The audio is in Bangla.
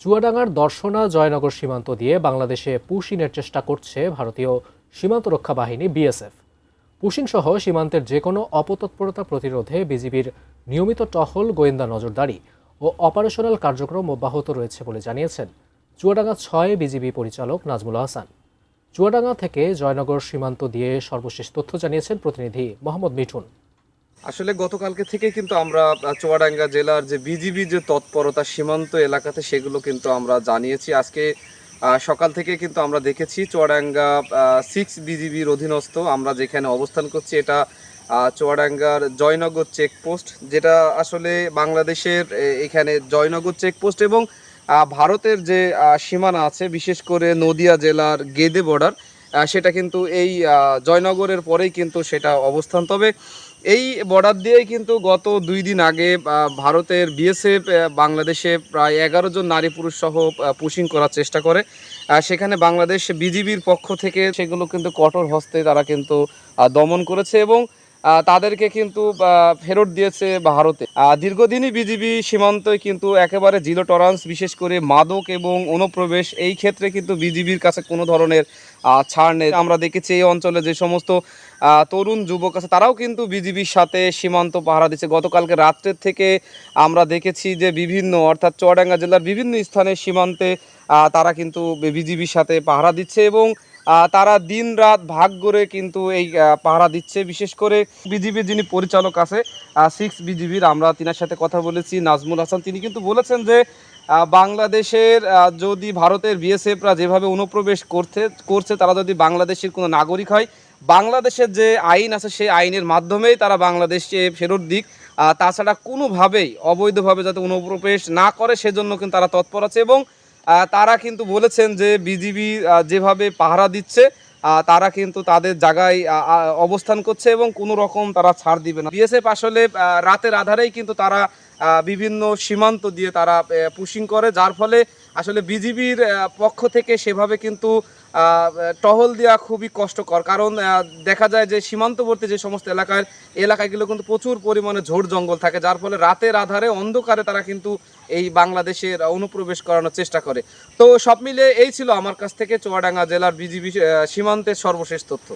চুয়াডাঙ্গার দর্শনা জয়নগর সীমান্ত দিয়ে বাংলাদেশে পুশিনের চেষ্টা করছে ভারতীয় সীমান্ত রক্ষা বাহিনী বিএসএফ। পুশিন সহ সীমান্তের যে কোনো অপতৎপরতা প্রতিরোধে বিজিবির নিয়মিত টহল, গোয়েন্দা নজরদারি ও অপারেশনাল কার্যক্রম অব্যাহত রয়েছে বলে জানিয়েছেন চুয়াডাঙ্গা ৬ বিজিবি পরিচালক নাজমুল হাসান। চুয়াডাঙ্গা থেকে জয়নগর সীমান্ত দিয়ে সর্বশেষ তথ্য জানিয়েছেন প্রতিনিধি মোহাম্মদ মিঠুন। আসলে গতকালকে থেকে কিন্তু আমরা চুয়াডাঙ্গা জেলার যে বিজিবি যে তৎপরতা সীমান্ত এলাকাতে সেগুলো কিন্তু আমরা জানিয়েছি। আজকে সকাল থেকে কিন্তু আমরা দেখেছি চুয়াডাঙ্গা 6 বিজিবির অধীনস্থ আমরা যেখানে অবস্থান করছি এটা চুয়াডাঙ্গার জয়নগর চেকপোস্ট, যেটা আসলে বাংলাদেশের এখানে জয়নগর চেকপোস্ট এবং ভারতের যে সীমানা আছে, বিশেষ করে নদিয়া জেলার গেদে বর্ডার, সেটা কিন্তু এই জয়নগরের পরেই কিন্তু সেটা অবস্থান। তবে এই বর্ডার দিয়েই কিন্তু গত 2 দিন আগে ভারতের বিএসএফ বাংলাদেশে প্রায় 11 জন নারী পুরুষ সহ পুশিং করার চেষ্টা করে। সেখানে বাংলাদেশ বিজিবির পক্ষ থেকে সেগুলো কিন্তু কঠোর হস্তে তারা কিন্তু দমন করেছে এবং তাদেরকে কিন্তু ফেরত দিয়েছে ভারতে। দীর্ঘদিনই বিজিবি সীমান্তে কিন্তু একেবারে জিরো টলারেন্স, বিশেষ করে মাদক এবং অনুপ্রবেশ এই ক্ষেত্রে কিন্তু বিজিবির কাছে কোনো ধরনের ছাড় নেই। আমরা দেখেছি এই অঞ্চলে যে সমস্ত তরুণ যুবক আছে তারাও কিন্তু বিজিবির সাথে সীমান্ত পাহারা দিচ্ছে। গতকালকে রাত্রের থেকে আমরা দেখেছি যে বিভিন্ন অর্থাৎ চুয়াডাঙ্গা জেলার বিভিন্ন স্থানে সীমান্তে তারা কিন্তু বিজিবির সাথে পাহারা দিচ্ছে এবং তারা দিন রাত ভাগ করে কিন্তু এই পাহারা দিচ্ছে। বিশেষ করে বিজিবির যিনি পরিচালক আছে 6 বিজিবির, আমরা তিনার সাথে কথা বলেছি, নাজমুল হাসান, তিনি কিন্তু বলেছেন যে বাংলাদেশের যদি ভারতের বিএসএফরা যেভাবে অনুপ্রবেশ করছে তারা যদি বাংলাদেশের কোনো নাগরিক হয়, বাংলাদেশের যে আইন আছে সেই আইনের মাধ্যমেই তারা বাংলাদেশে ফেরত দিক, তাছাড়া কোনোভাবেই অবৈধভাবে যাতে অনুপ্রবেশ না করে সেজন্য কিন্তু তারা তৎপর আছে। এবং তারা কিন্তু বলেছেন যে বিজিবি যেভাবে পাহারা দিচ্ছে তারা কিন্তু তাদের জায়গায় অবস্থান করছে এবং কোনো রকম তারা ছাড় দিবে না। বিএসএফ আসলে রাতের আধারেই কিন্তু তারা বিভিন্ন সীমান্ত দিয়ে তারা পুশিং করে, যার ফলে আসলে বিজিবির পক্ষ থেকে সেভাবে কিন্তু টহল দেওয়া খুবই কষ্টকর। কারণ দেখা যায় যে সীমান্তবর্তী যে সমস্ত এলাকাগুলো কিন্তু প্রচুর পরিমাণে ঝোড় জঙ্গল থাকে, যার ফলে রাতের আধারে অন্ধকারে তারা কিন্তু এই বাংলাদেশের অনুপ্রবেশ করানোর চেষ্টা করে। তো সব মিলে এই ছিল আমার কাছ থেকে চুয়াডাঙ্গা জেলার বিজিবি সীমান্তের সর্বশেষ তথ্য।